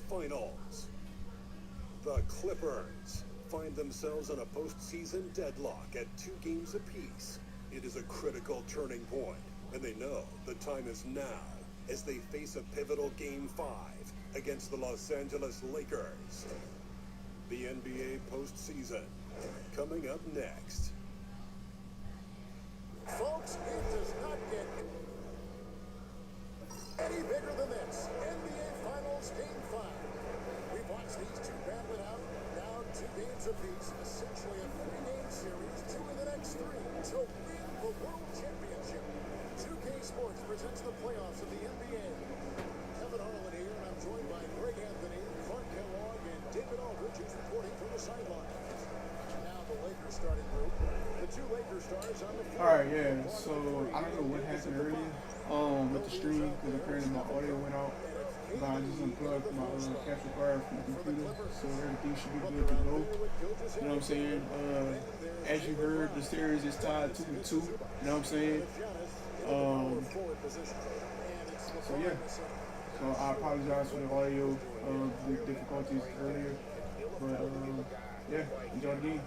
Finals. The Clippers find themselves in a postseason deadlock at 2 games apiece. It is a critical turning point, and they know the time is now as they face a pivotal Game 5 against the Los Angeles Lakers. The NBA postseason coming up next. Folks, it does not get any bigger than this. NBA Finals Game 5. We've watched these two battle it out, now 2 games apiece, essentially a 3-game series, 2 in the next 3 to win the World Championship. 2K Sports presents the playoffs of the NBA. Kevin Harlan here, and I'm joined by Greg Anthony, Clark Kellogg, and David Aldridge, who's reporting from the sideline. Now the Lakers starting group. The 2 Lakers stars on the floor. Alright, yeah, so I don't know what happened earlier with the stream because apparently my audio went out. But I just unplugged my capture card from the computer, so everything should be good to go. You know what I'm saying? As you heard, the series is tied 2-2. You know what I'm saying? So yeah. So I apologize for the audio the difficulties earlier. But yeah, enjoy the game.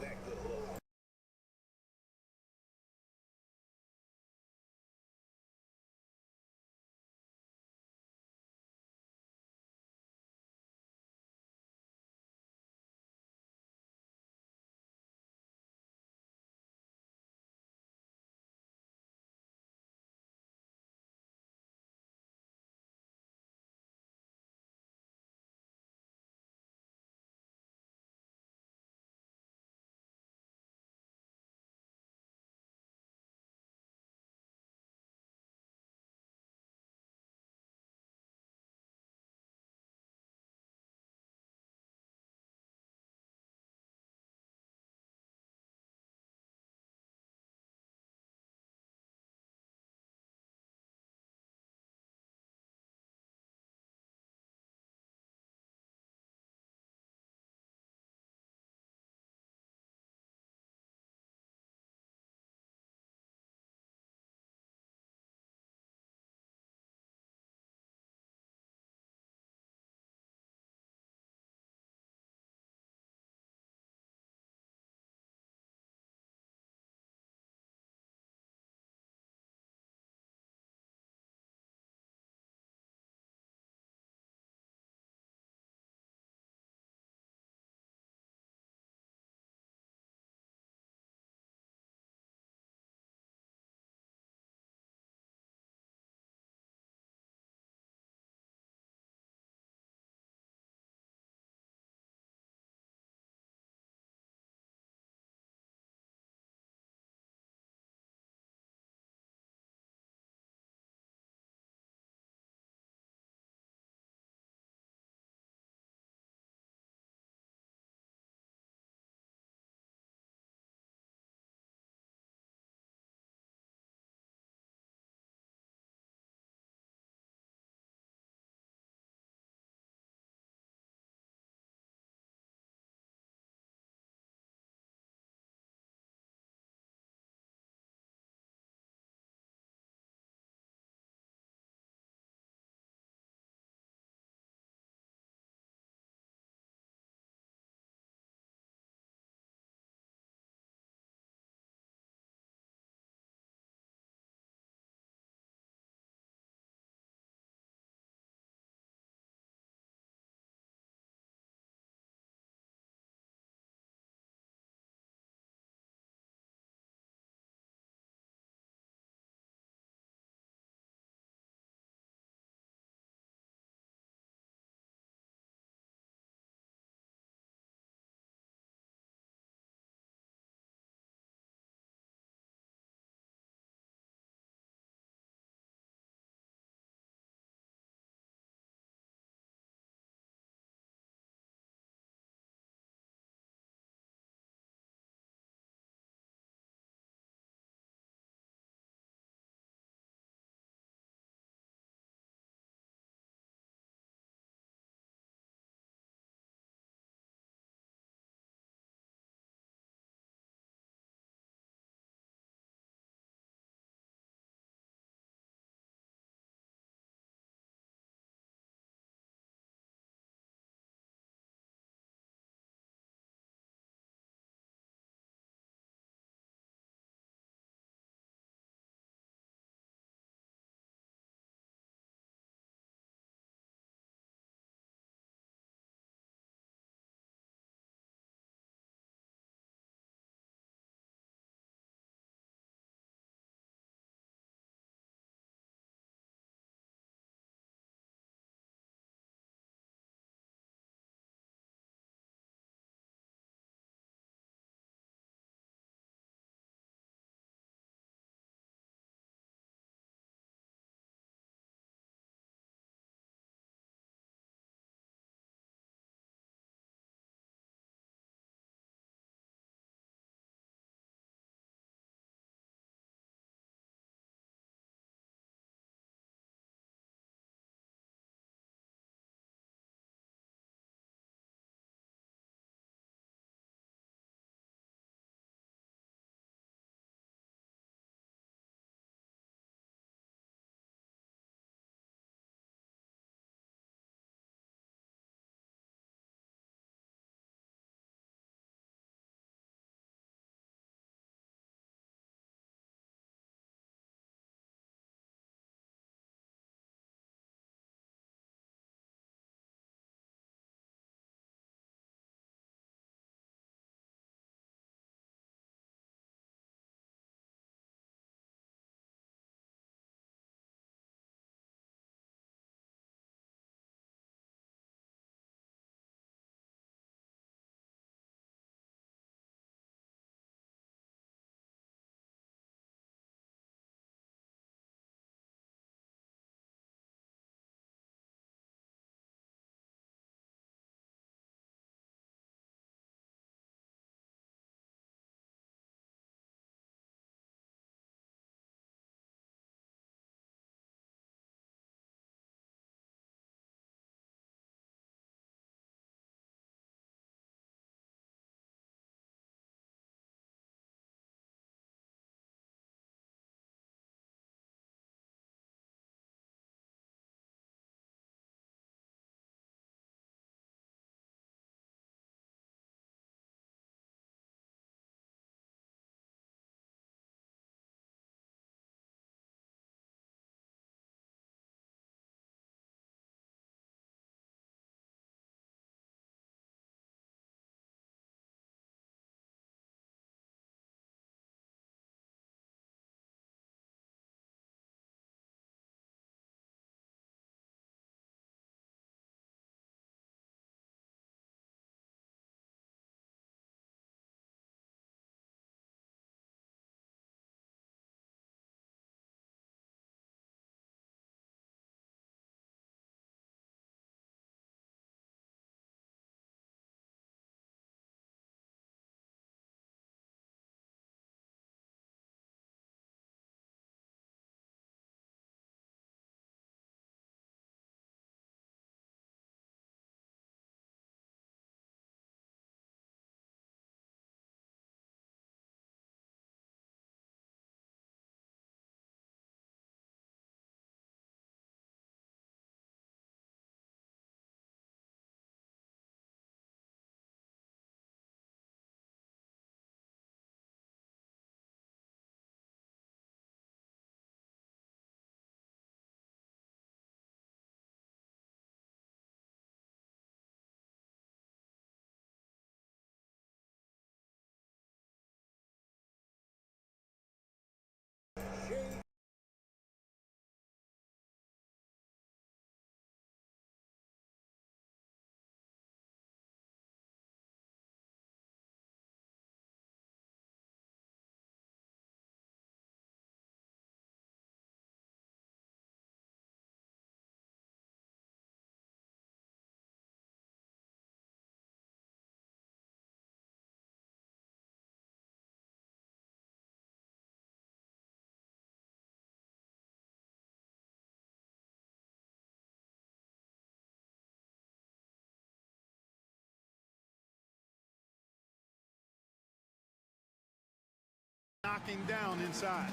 locking down inside.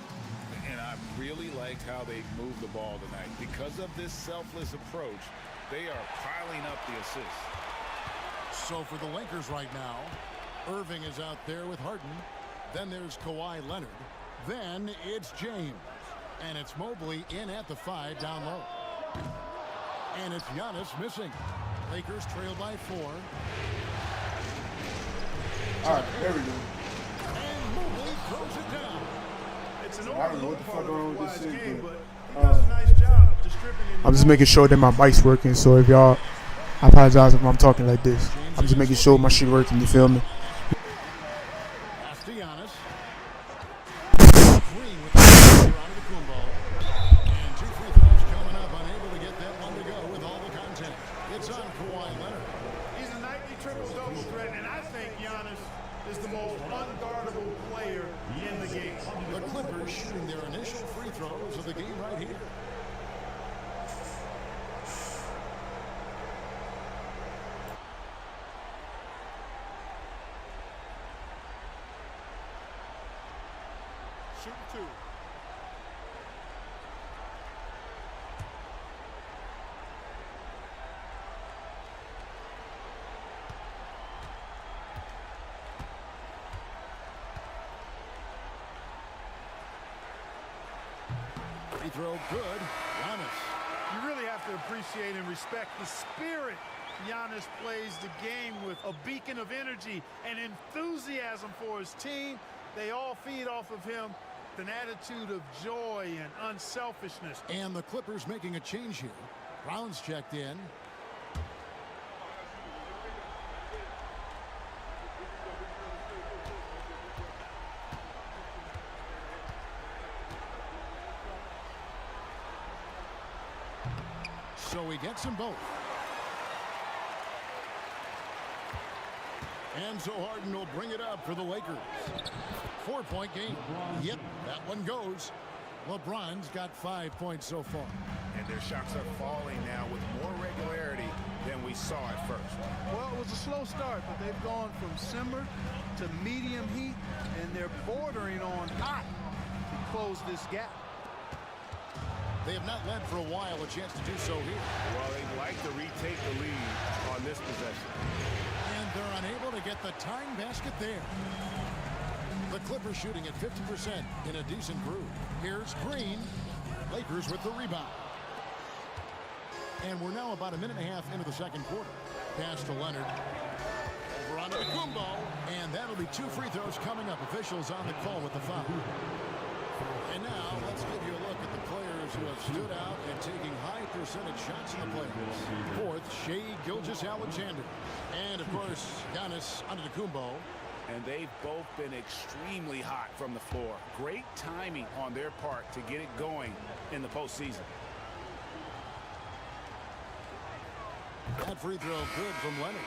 And I really liked how they moved the ball tonight. Because of this selfless approach, they are piling up the assists. So for the Lakers right now, Irving is out there with Harden. Then there's Kawhi Leonard. Then it's James. And it's Mobley in at the 5 down low. And it's Giannis missing. Lakers trail by 4. All right, there we go. And Mobley throws it down. It's an I don't know what the fuck wrong with this game, shit, but but he does a nice job distributing. I'm just making sure that my mic's working, so if y'all, I apologize if I'm talking like this. I'm just making sure my shit working, you feel me? Pass to Giannis. Green with the pressure on the Kumbo. And 2 free throws coming up, unable to get that one to go with all the content. It's on Kawhi Leonard. He's a nightly triple-double threat, and I think Giannis is the most unguardable player in the game. The Clippers shooting their initial free throws of the game right here. Shoot 2. Free throw good. Giannis. You really have to appreciate and respect the spirit Giannis plays the game with. A beacon of energy and enthusiasm for his team. They all feed off of him. An attitude of joy and unselfishness. And the Clippers making a change here. Brown's checked in. So he gets them both. And so Harden will bring it up for the Lakers. 4-point game. Yep, that one goes. LeBron's got 5 points so far. And their shots are falling now with more regularity than we saw at first. Well, it was a slow start, but they've gone from simmer to medium heat, and they're bordering on hot to close this gap. They have not led for a while, a chance to do so here. Well, they'd like to retake the lead on this possession. And they're unable to get the tying basket there. The Clippers shooting at 50% in a decent groove. Here's Green. Lakers with the rebound. And we're now about a minute and a half into the second quarter. Pass to Leonard. Over onto the Kumbo. And that'll be 2 free throws coming up. Officials on the call with the foul. And now let's give you a look at the players who have stood out and taking high percentage shots in the playoffs. Fourth, Shai Gilgeous-Alexander. And, of course, Giannis Antetokounmpo. And they've both been extremely hot from the floor. Great timing on their part to get it going in the postseason. That free throw good from Leonard.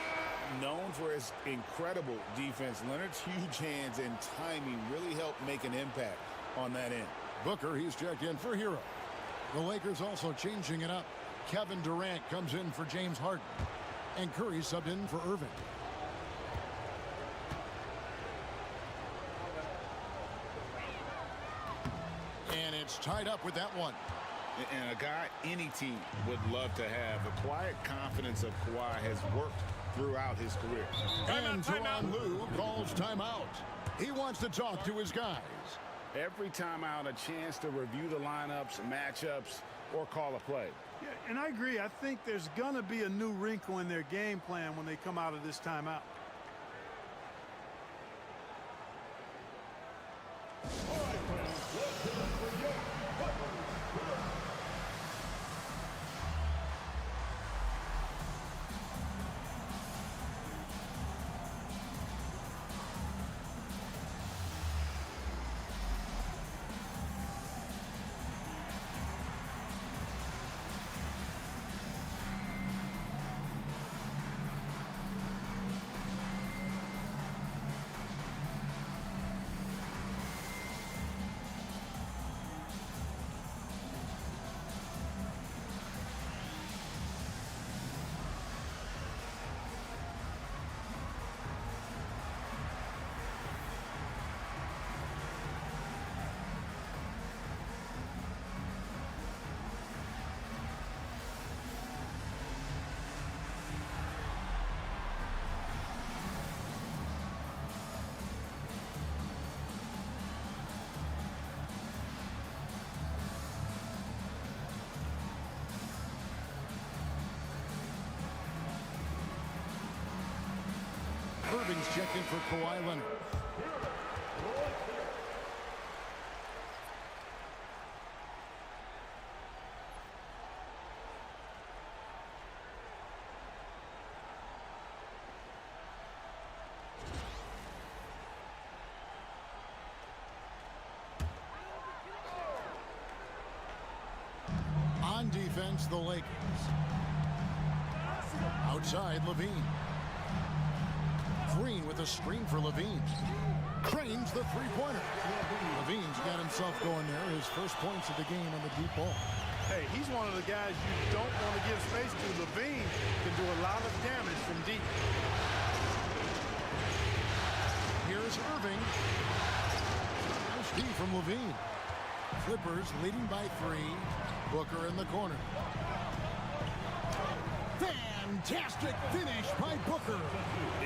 Known for his incredible defense, Leonard's huge hands and timing really helped make an impact on that end. Booker, he's checked in for Hero. The Lakers also changing it up. Kevin Durant comes in for James Harden. And Curry subbed in for Irving. And it's tied up with that one. And a guy any team would love to have. The quiet confidence of Kawhi has worked throughout his career. And Tyronn Lue calls timeout. He wants to talk to his guys. Every timeout, a chance to review the lineups, matchups, or call a play. Yeah, and I agree. I think there's going to be a new wrinkle in their game plan when they come out of this timeout. Irving's checked in for Kawhi Leonard. On defense, the Lakers. Outside, Levine. Green with a screen for Levine. Cranes the three-pointer. Levine's got himself going there. His first points of the game on the deep ball. Hey, he's one of the guys you don't want to give space to. Levine can do a lot of damage from deep. Here's Irving. Nice D from Levine. Clippers leading by 3. Booker in the corner. Fantastic finish by Booker.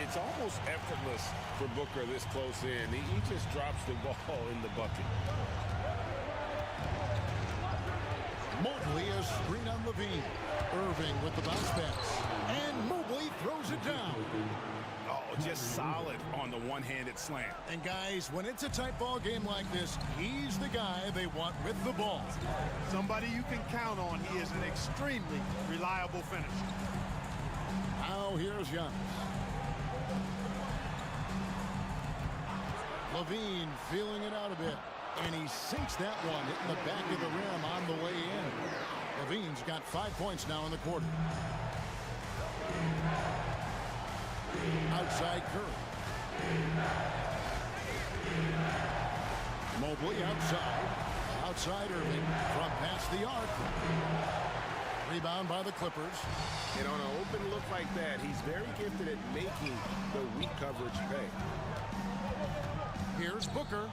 It's almost effortless for Booker this close in. He just drops the ball in the bucket. Mobley a screen on Levine. Irving with the bounce pass. And Mobley throws it down. Oh, just solid on the one-handed slam. And guys, when it's a tight ball game like this, he's the guy they want with the ball. Somebody you can count on. He is an extremely reliable finisher. Now here's Giannis. Levine feeling it out a bit. And he sinks that one, hitting the back of the rim on the way in. Levine's got 5 points now in the quarter. Outside Curry. Mobley outside. Outside Irving from past the arc. Rebound by the Clippers. And on an open look like that, he's very gifted at making the weak coverage pay. Here's Booker.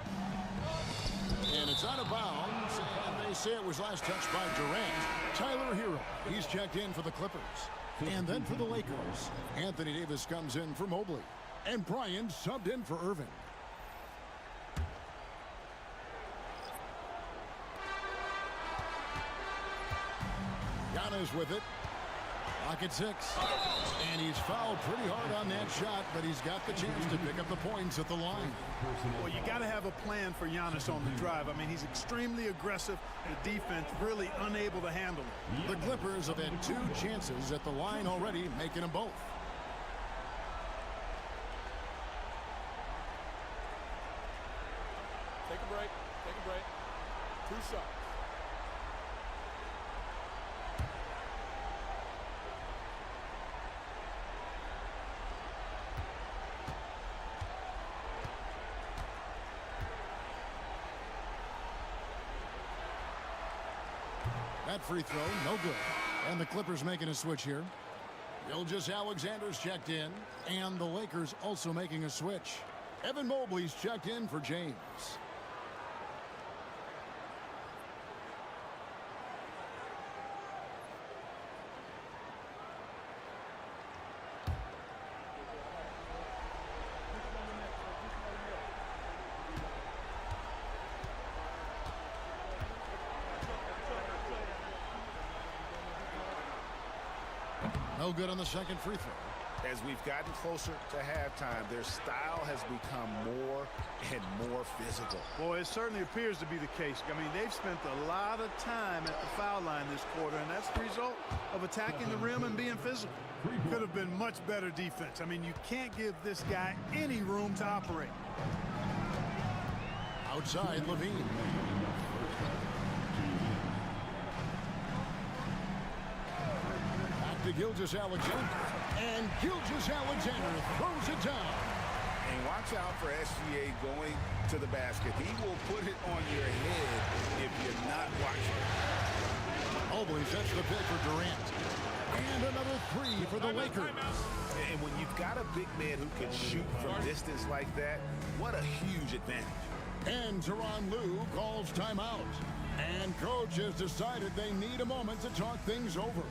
And it's out of bounds. And they say it was last touched by Durant. Tyler Hero. He's checked in for the Clippers. And then for the Lakers, Anthony Davis comes in for Mobley. And Bryant subbed in for Irving. Giannis with it. Pocket 6. And he's fouled pretty hard on that shot, but he's got the chance to pick up the points at the line. Well, you got to have a plan for Giannis on the drive. I mean, he's extremely aggressive. The defense really unable to handle it. The Clippers have had 2 chances at the line already, making them both. Take a break. Take a break. 2 shots. That free throw, no good. And the Clippers making a switch here. Gilgeous-Alexander's checked in. And the Lakers also making a switch. Evan Mobley's checked in for James. No good on the second free throw. As we've gotten closer to halftime, their style has become more and more physical. Boy, it certainly appears to be the case. I mean, they've spent a lot of time at the foul line this quarter, and that's the result of attacking the rim and being physical. Could have been much better defense. I mean, you can't give this guy any room to operate. Outside, Levine. To Gilgeous-Alexander. And Gilgeous-Alexander throws it down. And watch out for SGA going to the basket. He will put it on your head if you're not watching. Mobley sets the pick for Durant. And another 3 for the Lakers. And when you've got a big man who can shoot from distance like that, what a huge advantage. And Tyronn Lue calls timeout. And coach has decided they need a moment to talk things over.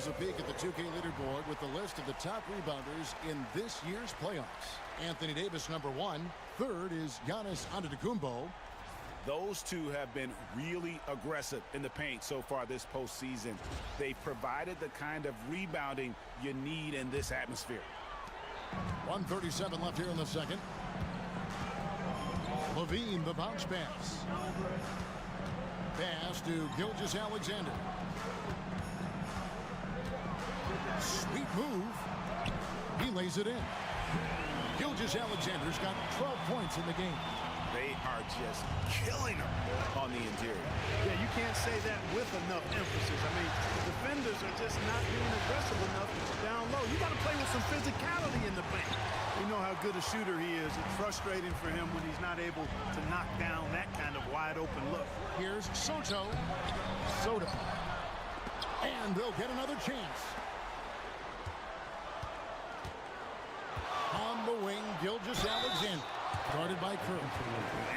Here's a peek at the 2K leaderboard with the list of the top rebounders in this year's playoffs. Anthony Davis, number 1. Third is Giannis Antetokounmpo. Those two have been really aggressive in the paint so far this postseason. They've provided the kind of rebounding you need in this atmosphere. 1:37 left here in the second. Levine, the bounce pass. Pass to Gilgeous-Alexander. Sweet move. He lays it in. Gilgeous-Alexander's got 12 points in the game. They are just killing them on the interior. Yeah, you can't say that with enough emphasis. I mean, the defenders are just not being aggressive enough down low. You got to play with some physicality in the paint. We know how good a shooter he is. It's frustrating for him when he's not able to knock down that kind of wide open look. Here's Soto. And they'll get another chance. On the wing, Gilgeous-Alexander. Guarded by Curry.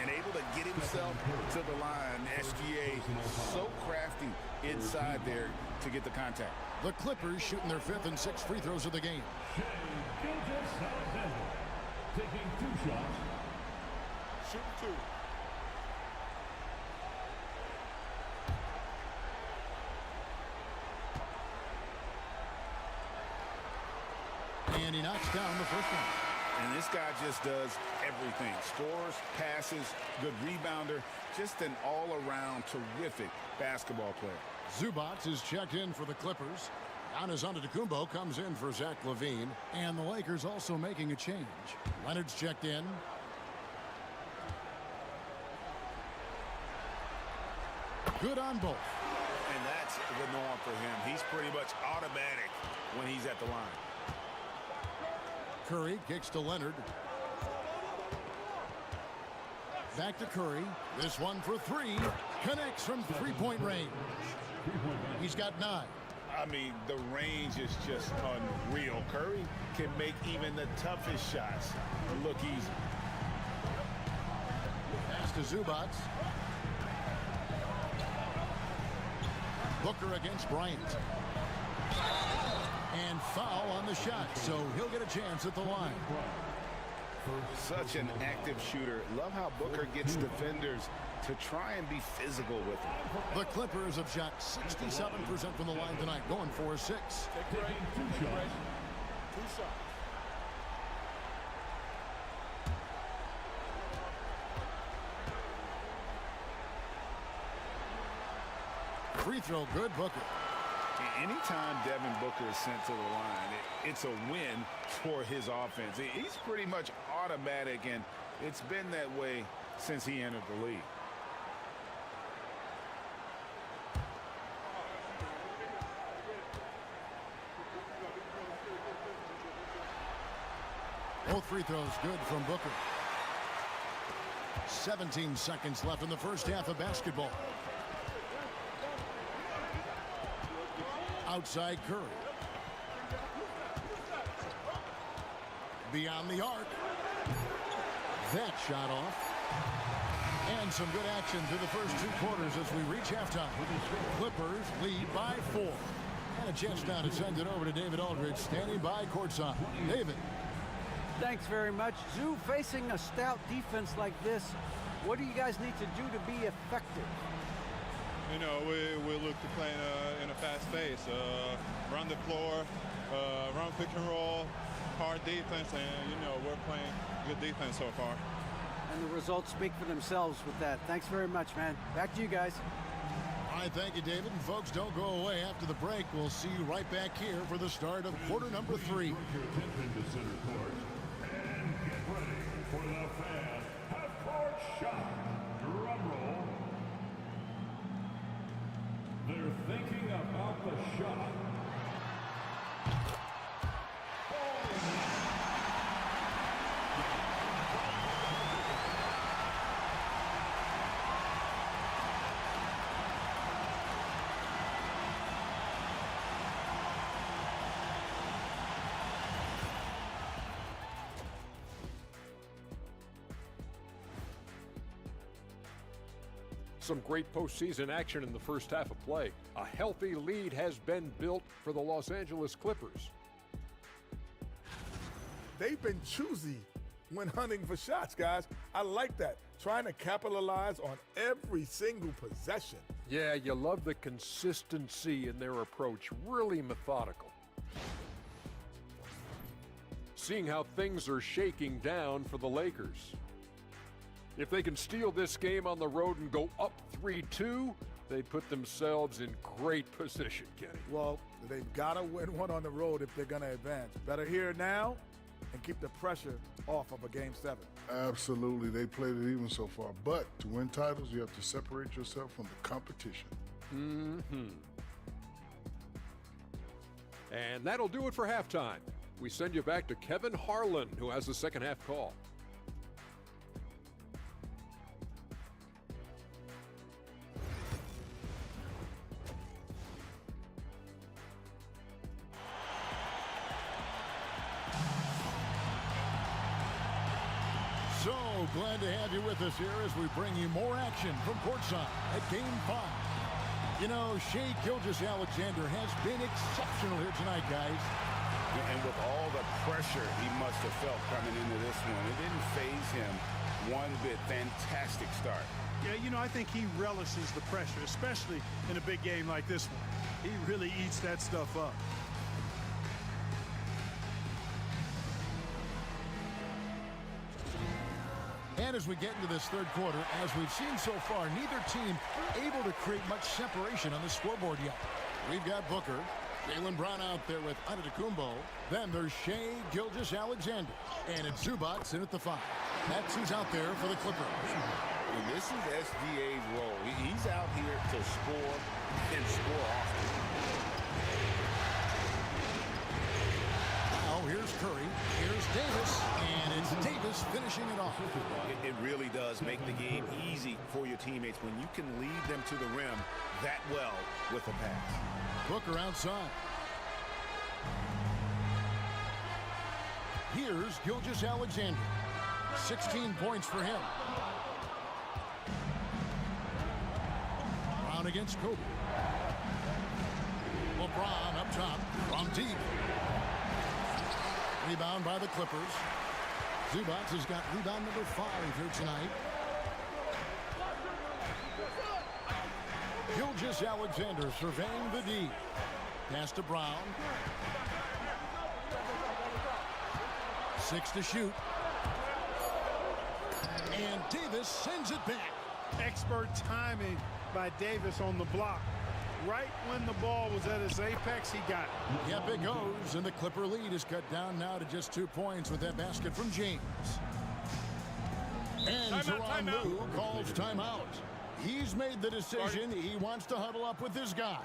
And able to get himself to the line. SGA so crafty inside there to get the contact. The Clippers shooting their 5th and 6th free throws of the game. Gilgeous-Alexander taking 2 shots. Shooting 2. And he knocks down the first one. And this guy just does everything. Scores, passes, good rebounder. Just an all-around terrific basketball player. Zubac is checked in for the Clippers. Giannis Antetokounmpo comes in for Zach LaVine. And the Lakers also making a change. Leonard's checked in. Good on both. And that's the norm for him. He's pretty much automatic when he's at the line. Curry kicks to Leonard. Back to Curry. This one for 3. Connects from 3-point range. He's got 9. I mean, the range is just unreal. Curry can make even the toughest shots look easy. Pass to Zubac. Booker against Bryant. And foul on the shot, so he'll get a chance at the line. Such an active shooter. Love how Booker gets defenders to try and be physical with him. The Clippers have shot 67% from the line tonight, going for 6. Take a break. Take a break. 2 shots. Free throw good, Booker. Anytime Devin Booker is sent to the line, it's a win for his offense. He's pretty much automatic, and it's been that way since he entered the league. Both free throws good from Booker. 17 seconds left in the first half of basketball. Outside Curry. Beyond the arc. That shot off. And some good action through the first 2 quarters as we reach halftime. Clippers lead by 4. And a chance now to send it over to David Aldridge, standing by courtside. David. Thanks very much. Zoo, facing a stout defense like this, what do you guys need to do to be effective? You know, we look to play in a fast pace, run the floor, run pick and roll, hard defense, and, you know, we're playing good defense so far. And the results speak for themselves with that. Thanks very much, man. Back to you guys. All right, thank you, David. And folks, don't go away after the break. We'll see you right back here for the start of quarter number 3. Your attention to center court. And get ready for the fan half-court shot. Drum roll. They're thinking about the shot. Some great postseason action in the first half of play. A healthy lead has been built for the Los Angeles Clippers. They've been choosy when hunting for shots, guys. I like that. Trying to capitalize on every single possession. Yeah, you love the consistency in their approach. Really methodical. Seeing how things are shaking down for the Lakers. If they can steal this game on the road and go up 3-2, they put themselves in great position, Kenny. Well, they've got to win one on the road if they're going to advance. Better here now and keep the pressure off of a Game 7. Absolutely. They played it even so far. But to win titles, you have to separate yourself from the competition. And that'll do it for halftime. We send you back to Kevin Harlan, who has the second half call. So glad to have you with us here as we bring you more action from courtside at Game 5. You know, Shai Gilgeous-Alexander has been exceptional here tonight, guys. And with all the pressure he must have felt coming into this one, it didn't faze him one bit. Fantastic start. Yeah, you know, I think he relishes the pressure, especially in a big game like this one. He really eats that stuff up. And as we get into this third quarter, as we've seen so far, neither team able to create much separation on the scoreboard yet. We've got Booker, Jaylen Brown out there with Antetokounmpo. Then there's Shai Gilgeous-Alexander. And it's Zubac in at the 5. That's who's out there for the Clippers. And this is SGA's role. He's out here to score and score often. Now here's Curry, here's Davis, and it's Davis finishing it off. It really does make the game easy for your teammates when you can lead them to the rim that well with a pass. Booker outside. Here's Gilgeous-Alexander. 16 points for him. Brown against Kobe. LeBron up top from deep. Rebound by the Clippers. Zubac has got rebound number 5 here tonight. Gilgeous-Alexander surveying the D. Pass to Brown. 6 to shoot. And Davis sends it back. Expert timing by Davis on the block. Right when the ball was at its apex, he got it. Yep, it goes, and the Clipper lead is cut down now to just 2 points with that basket from James. And Tyronn Lue calls timeout. He's made the decision. He wants to huddle up with his guys.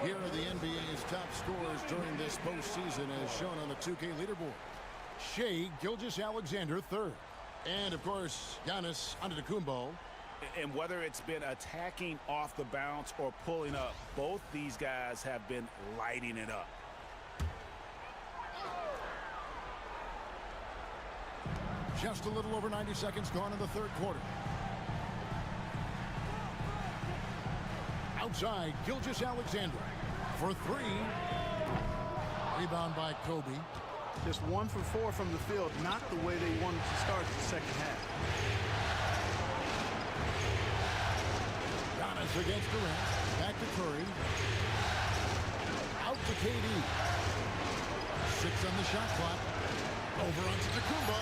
Here are the NBA's top scorers during this postseason as shown on the 2K leaderboard. Shai Gilgeous-Alexander 3rd. And, of course, Giannis Antetokounmpo. And whether it's been attacking off the bounce or pulling up, both these guys have been lighting it up. Just a little over 90 seconds gone in the third quarter. Outside, Gilgeous-Alexander for three. Rebound by Kobe. Just 1 for 4 from the field, not the way they wanted to start the second half. Giannis against Durant. Back to Curry. Out to KD. 6 on the shot clock. Over onto Tacumbo.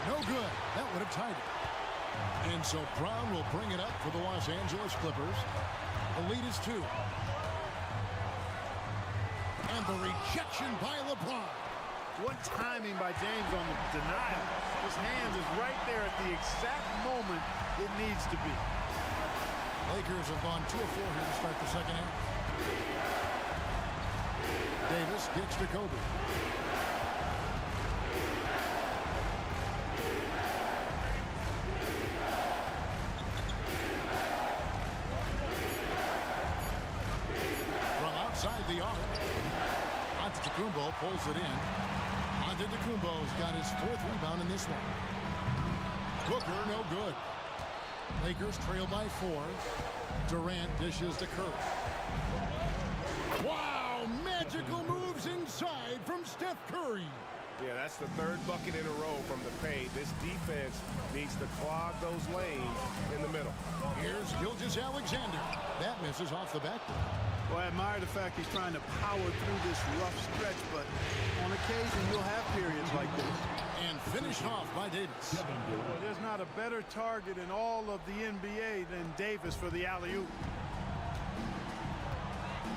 No good. That would have tied it. And so Brown will bring it up for the Los Angeles Clippers. The lead is 2. And the rejection by LeBron. What timing by James on the denial. His hand is right there at the exact moment it needs to be. Lakers have gone 2 of 4 here to start the second half. Davis gets to Kobe. From outside the arc. Antetokounmpo pulls it in. Antetokounmpo's got his 4th rebound in this one. Booker, no good. Lakers trail by 4. Durant dishes to Curry. Wow, magical moves inside from Steph Curry. Yeah, that's the 3rd bucket in a row from the paint. This defense needs to clog those lanes in the middle. Here's Gilgeous-Alexander. That misses off the backboard. Well, I admire the fact he's trying to power through this rough stretch, but on occasion you'll have periods like this. And finished off by Davis. Well, there's not a better target in all of the NBA than Davis for the alley-oop.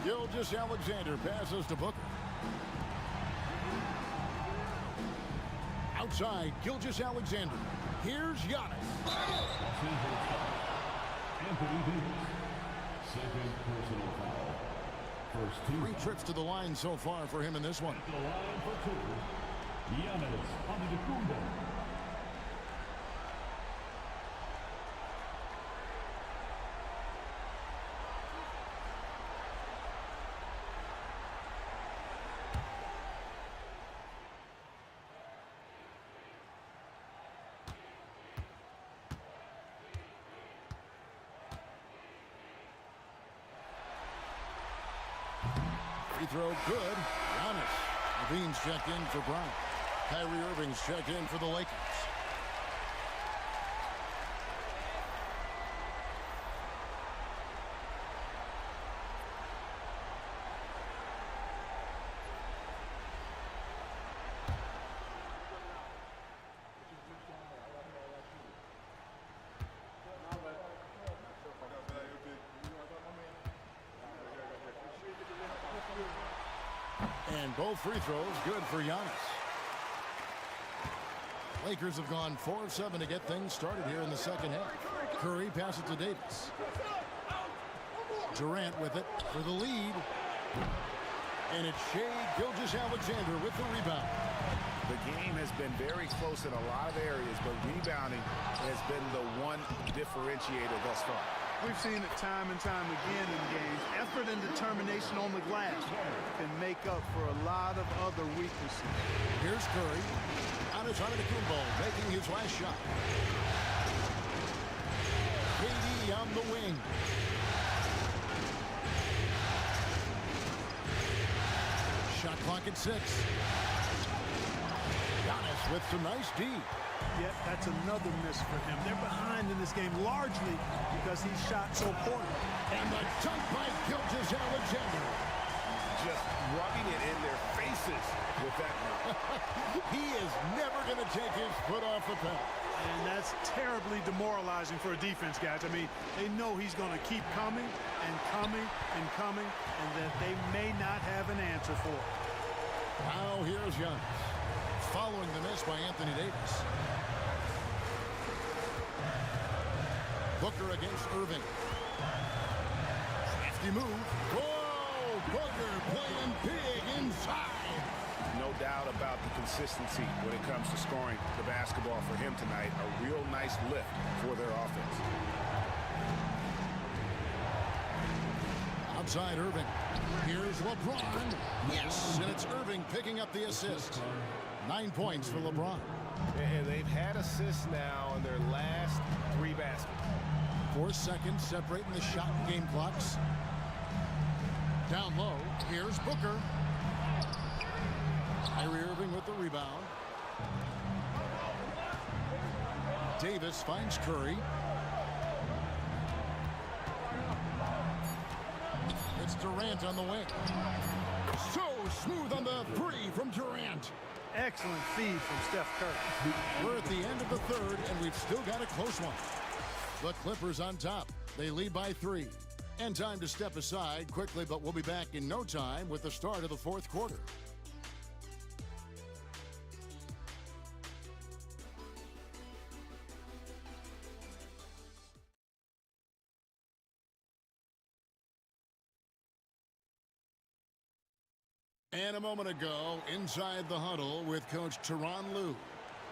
Gilgeous-Alexander passes to Booker. Outside, Gilgeous-Alexander. Here's Giannis. Anthony Davis. Second personal foul. First 2. 3 trips to the line so far for him in this one. At the line for 2. Giannis Antetokounmpo. Free throw good. Giannis. Levine's checked in for Brown. Kyrie Irving's checked in for the Lakers. And both free throws good for Giannis. Lakers have gone 4 of 7 to get things started here in the second half. Curry passes to Davis. Durant with it for the lead. And it's Shai Gilgeous-Alexander with the rebound. The game has been very close in a lot of areas, but rebounding has been the one differentiator thus far. We've seen it time and time again in games. Effort and determination on the glass can make up for a lot of other weaknesses. Here's Curry. Antetokounmpo making his last shot. KD on the wing. Shot clock at 6. Giannis with some nice D. Yet that's another miss for him. They're behind in this game largely because he shot so poorly. And the dunk by Gilgeous-Alexander. Just rubbing it in their faces with that one. He is never going to take his foot off the pedal. And that's terribly demoralizing for a defense, guys. I mean, they know he's going to keep coming and coming and coming, and that they may not have an answer for it. Now here's Giannis. Following the miss by Anthony Davis. Booker against Irving. Crafty move. Whoa! Booker playing big inside. No doubt about the consistency when it comes to scoring the basketball for him tonight. A real nice lift for their offense. Outside Irving. Here's LeBron. Yes, and it's Irving picking up the assist. 9 points for LeBron. And they've had assists now in their last 3 baskets. 4 seconds separating the shot and game clocks. Down low, here's Booker. Kyrie Irving with the rebound. Davis finds Curry. It's Durant on the wing. So smooth on the 3 from Durant. Excellent feed from Steph Curry. We're at the end of the third, and we've still got a close one. The Clippers on top. They lead by 3. And time to step aside quickly, but we'll be back in no time with the start of the fourth quarter. And a moment ago, inside the huddle with Coach Tyronn Lue. You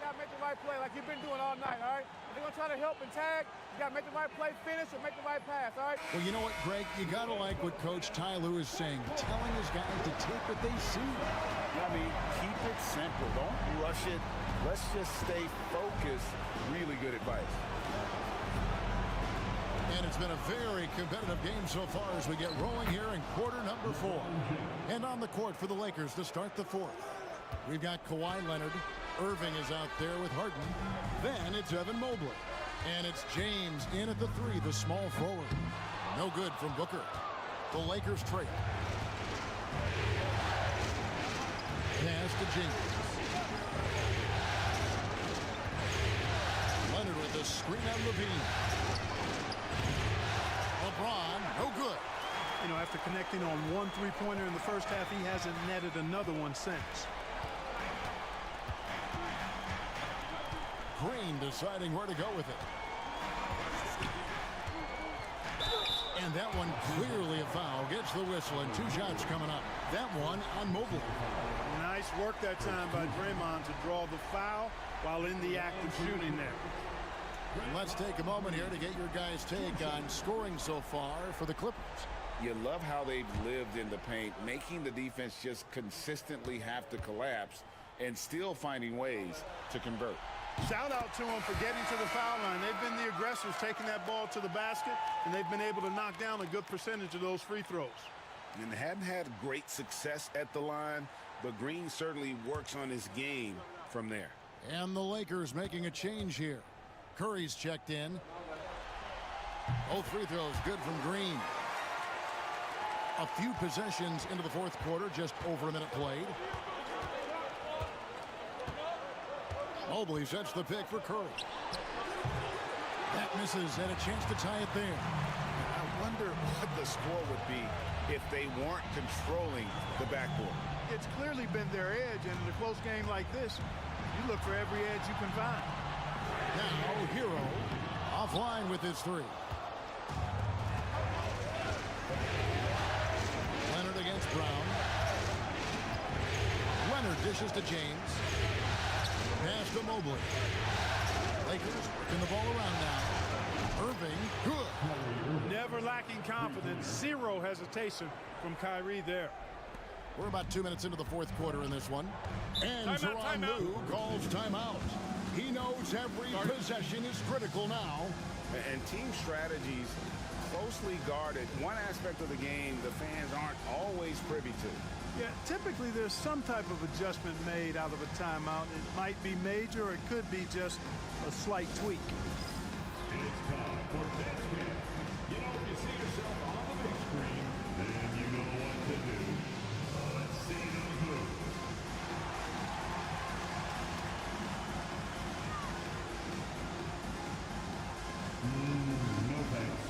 gotta make the right play like you've been doing all night, all right? If they're gonna try to help and tag, you gotta make the right play, finish, or make the right pass, all right? Well, you know what, Greg? You gotta like what Coach Ty Lue is saying, telling his guys to take what they see. I mean, keep it simple. Don't rush it. Let's just stay focused. Really good advice. And it's been a very competitive game so far as we get rolling here in quarter number 4. And on the court for the Lakers to start the fourth. We've got Kawhi Leonard. Irving is out there with Harden. Then it's Evan Mobley. And it's James in at the 3, the small forward. No good from Booker. The Lakers trail. Pass to James. Leonard with the screen on Levine. LeBron, no good. You know, after connecting on 1 3-pointer in the first half, he hasn't netted another one since. Green deciding where to go with it. And that one clearly a foul. Gets the whistle and 2 shots coming up. That one on Mobley. Nice work that time by Draymond to draw the foul while in the act of shooting there. Let's take a moment here to get your guys' take on scoring so far for the Clippers. You love how they've lived in the paint, making the defense just consistently have to collapse and still finding ways to convert. Shout out to them for getting to the foul line. They've been the aggressors, taking that ball to the basket, and they've been able to knock down a good percentage of those free throws. And hadn't had great success at the line, but Green certainly works on his game from there. And the Lakers making a change here. Curry's checked in. Both free throws good from Green. A few possessions into the fourth quarter, just over a minute played. Mobley sets the pick for Curry. That misses, and a chance to tie it there. I wonder what the score would be if they weren't controlling the backboard. It's clearly been their edge, and in a close game like this, you look for every edge you can find. Now, Hero offline with his 3. Leonard against Brown. Leonard dishes to James. Pass to Mobley. Lakers working the ball around now. Irving, good. Never lacking confidence. 0 hesitation from Kyrie there. We're about 2 minutes into the fourth quarter in this one. And Tyronn Lue calls timeout. He knows every possession is critical now. And team strategies closely guarded. One aspect of the game the fans aren't always privy to. Yeah, typically there's some type of adjustment made out of a timeout. It might be major, or it could be just a slight tweak. It's time for Deadspin. You know, if you see yourself on the big screen, then you know what to do. Let's see those moves. No thanks.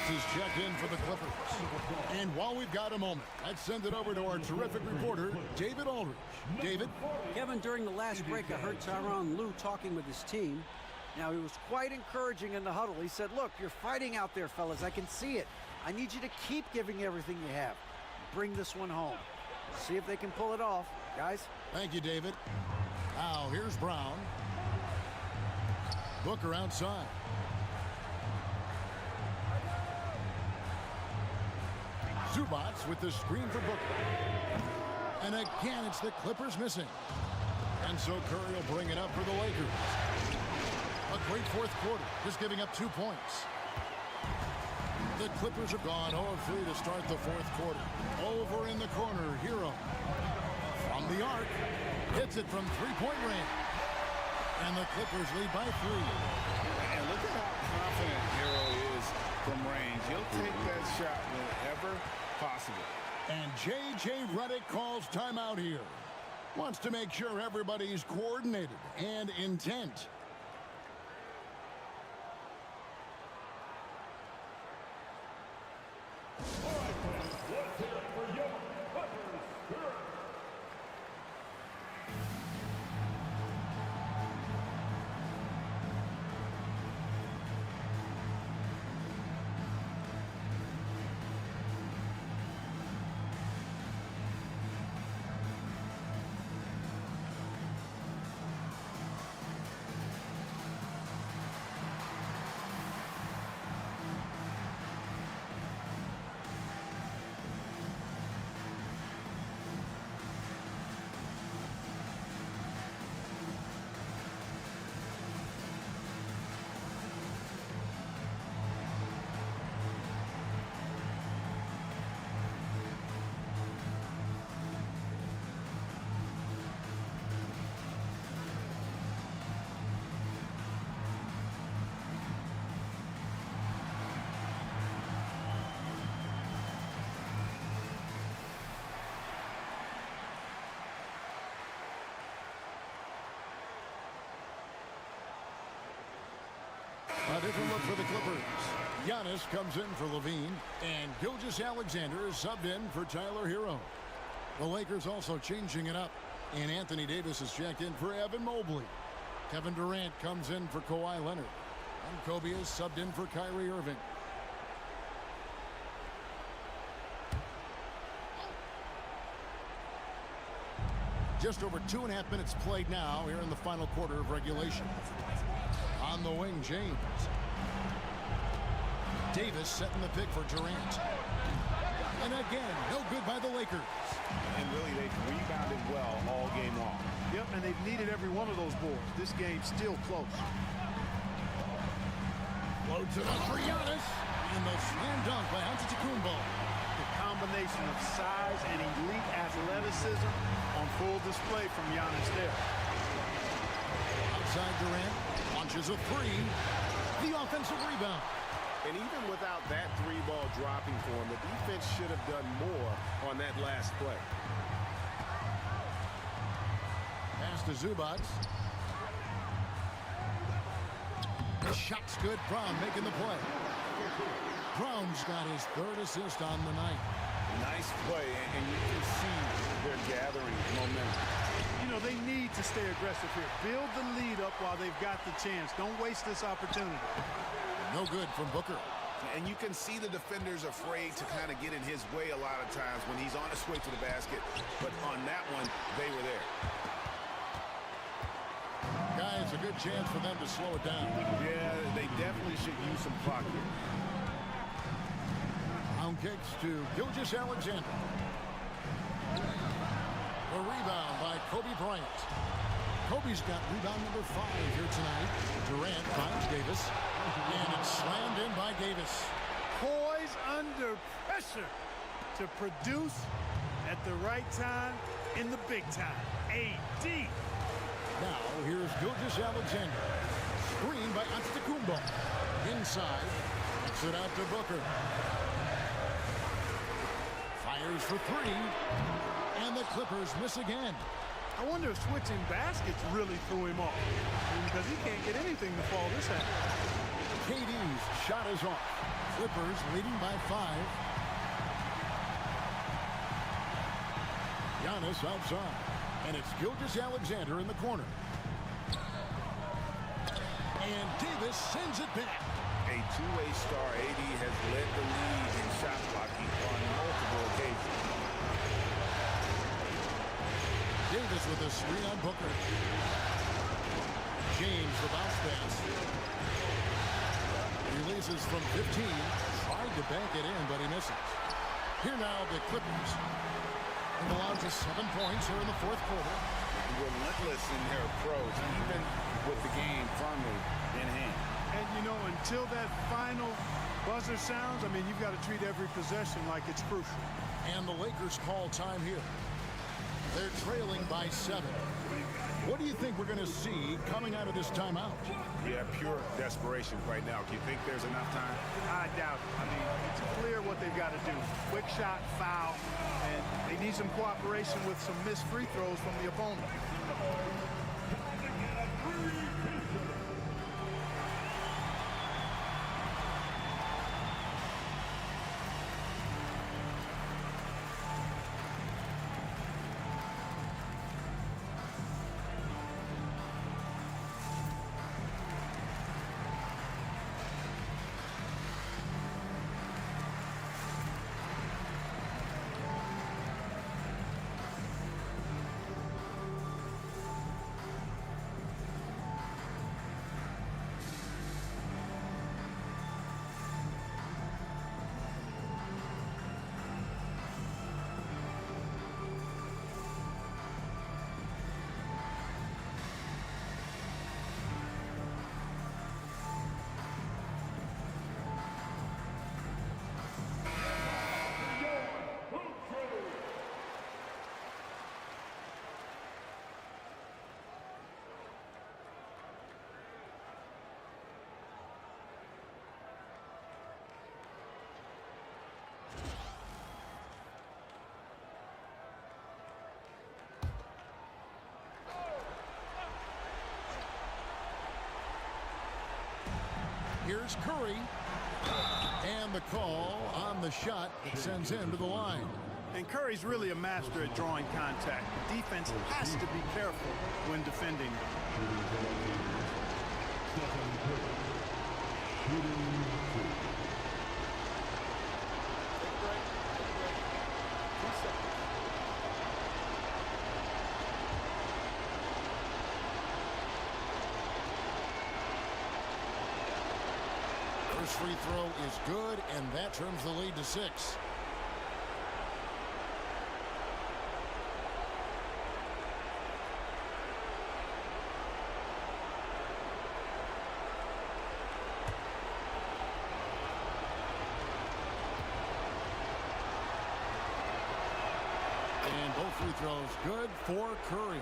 has checked in for the Clippers. And while we've got a moment, let's send it over to our terrific reporter, David Aldridge. David? Kevin, during the last break, I heard Tyronn Lue talking with his team. Now, he was quite encouraging in the huddle. He said, look, you're fighting out there, fellas. I can see it. I need you to keep giving everything you have. Bring this one home. See if they can pull it off, guys. Thank you, David. Now, here's Brown. Booker outside. Zubats with the screen for Booker. And again, it's the Clippers missing. And so Curry will bring it up for the Lakers. A great fourth quarter, just giving up 2 points. The Clippers have gone 0-3 to start the fourth quarter. Over in the corner, Hero. From the arc, hits it from three-point range. And the Clippers lead by 3. And look at how confident Hero is from range. He'll take that shot whenever possible. And J.J. Redick calls timeout here. Wants to make sure everybody's coordinated and intent. A different look for the Clippers. Giannis comes in for Levine, and Gilgeous-Alexander is subbed in for Tyler Hero. The Lakers also changing it up, and Anthony Davis is checked in for Evan Mobley. Kevin Durant comes in for Kawhi Leonard, and Kobe is subbed in for Kyrie Irving. Just over 2.5 minutes played now here in the final quarter of regulation. On the wing, James. Davis setting the pick for Durant. And again, no good by the Lakers. And really, they've rebounded well all game long. Yep, and they've needed every one of those boards. This game's still close. Loads it up for Giannis. And the slam dunk by Antetokounmpo. The combination of size and elite athleticism on full display from Giannis there. Outside Durant. Launches a three. The offensive rebound. And even without that three ball dropping for him, the defense should have done more on that last play. Pass to Zubats. The shot's good. Brown making the play. Brown's got his third assist on the night. Nice play, and you can see they're gathering momentum. You know, they need to stay aggressive here. Build the lead up while they've got the chance. Don't waste this opportunity. No good from Booker. And you can see the defenders afraid to kind of get in his way a lot of times when he's on his way to the basket. But on that one, they were there. Guys, a good chance for them to slow it down. Yeah, they definitely should use some clock here. Round kicks to Gilgeous-Alexander. The rebound by Kobe Bryant. Kobe's got rebound number 5 here tonight. Durant finds Davis. And it's slammed in by Davis. Poised under pressure to produce at the right time in the big time. AD. Now here's Gilgeous-Alexander. Screen by Antetokounmpo. Inside. Kicks it out to Booker. Fires for 3. And the Clippers miss again. I wonder if switching baskets really threw him off. Because he can't get anything to fall this half. KD's shot is off. Clippers leading by 5. Giannis outside. And it's Gilgeous-Alexander in the corner. And Davis sends it back. A two-way star, AD has led the league in shot blocking on multiple occasions. Davis with a screen on Booker. James the bounce pass. Releases from 15. Tried to bank it in, but he misses. Here now the Clippers. And allowed just 7 points here in the fourth quarter. Relentless in their approach, even with the game firmly in hand. And, you know, until that final buzzer sounds, I mean, you've got to treat every possession like it's crucial. And the Lakers call time here. They're trailing by 7. What do you think we're going to see coming out of this timeout? Yeah, pure desperation right now. Do you think there's enough time? I doubt it. I mean, it's clear what they've got to do. Quick shot, foul, and they need some cooperation with some missed free throws from the opponent. Here's Curry. And the call on the shot that sends him to the line. And Curry's really a master at drawing contact. The defense has to be careful when defending. First free throw is good, and that turns the lead to 6. And both free throws good for Curry.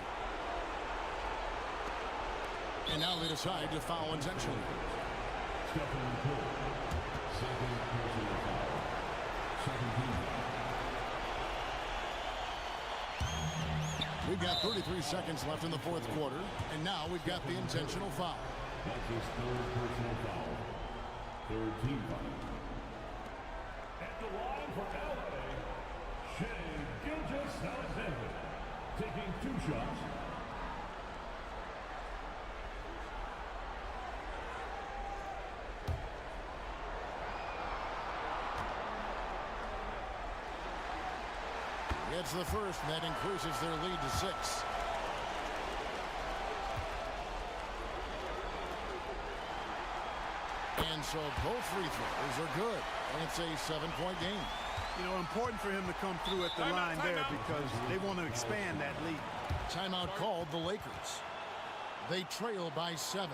And now they decide to foul intentionally. We've got 33 seconds left in the fourth quarter, and now we've got the intentional foul. That's his third personal foul. Third team foul. At the line for LA, Shai Gilgeous-Alexander, taking 2 shots. Gets the first, and that increases their lead to 6. And so both free throws are good, and it's a 7-point game. You know, important for him to come through at the line there because they want to expand that lead. Timeout called the Lakers. They trail by 7.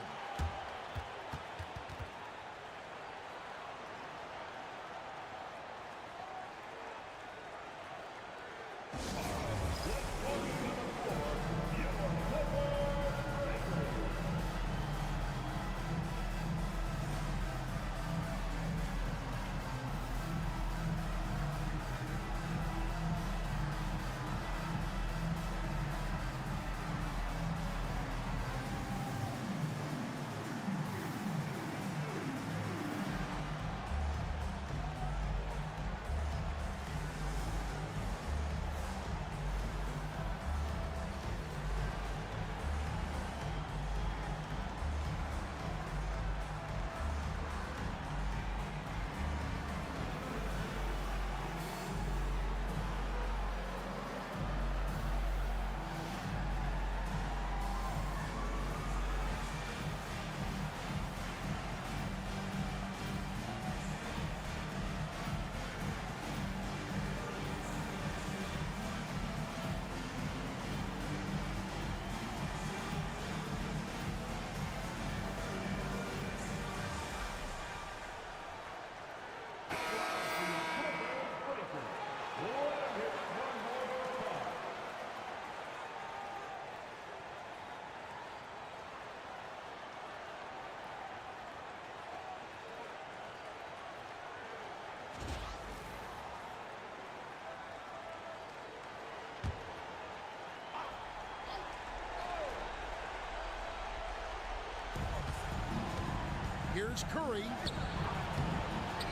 Here's Curry.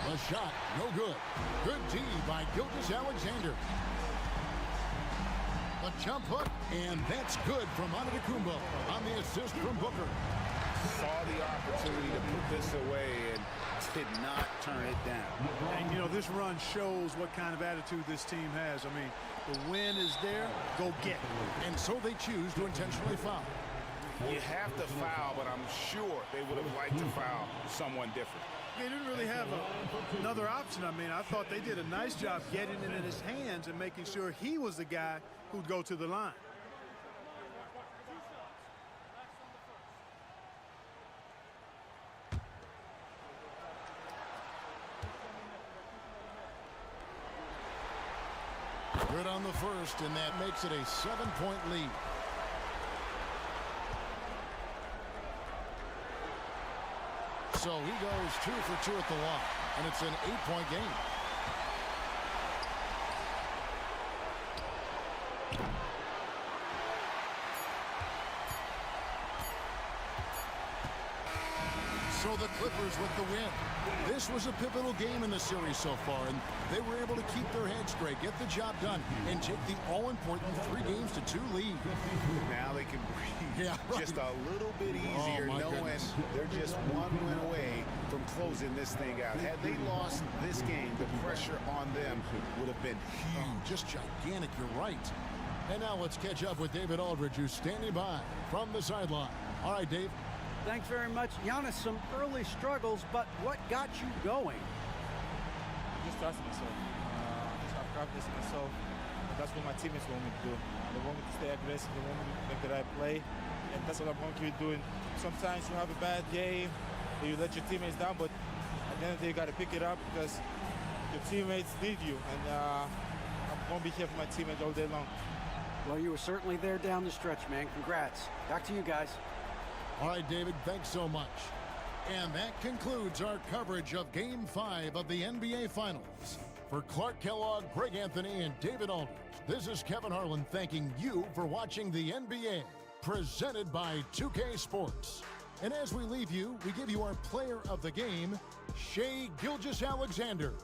The shot, no good. Good D by Gilgeous-Alexander. The jump hook, and that's good from Antetokounmpo on the assist from Booker. Saw the opportunity to put this away and did not turn it down. And, you know, this run shows what kind of attitude this team has. I mean, the win is there, go get it. And so they choose to intentionally foul. You have to foul, but I'm sure they would have liked to foul someone different. They didn't really have another option. I mean, I thought they did a nice job getting it in his hands and making sure he was the guy who'd go to the line. Good on the first, and that makes it a 7-point lead. So he goes 2 for 2 at the line, and it's an 8-point game. So the Clippers with the win. This was a pivotal game in the series so far, and they were able to keep their heads straight, get the job done, and take the all-important 3-2 lead. Now they can breathe just a little bit easier, knowing they're just one win away from closing this thing out. Had they lost this game, the pressure on them would have been huge. Just gigantic, you're right. And now let's catch up with David Aldridge, who's standing by from the sideline. All right, Dave. Thanks very much. Giannis, some early struggles, but what got you going? Just trusting myself. I have confidence in myself. And that's what my teammates want me to do. They want me to stay aggressive. They want me to make the right play. And that's what I'm going to keep doing. Sometimes you have a bad game, and you let your teammates down, but at the end of the day, you got to pick it up because your teammates need you. And I'm going to be here for my teammates all day long. Well, you were certainly there down the stretch, man. Congrats. Back to you guys. All right, David, thanks so much. And that concludes our coverage of Game 5 of the NBA Finals. For Clark Kellogg, Greg Anthony, and David Aldridge, this is Kevin Harlan thanking you for watching the NBA, presented by 2K Sports. And as we leave you, we give you our player of the game, Shai Gilgeous-Alexander.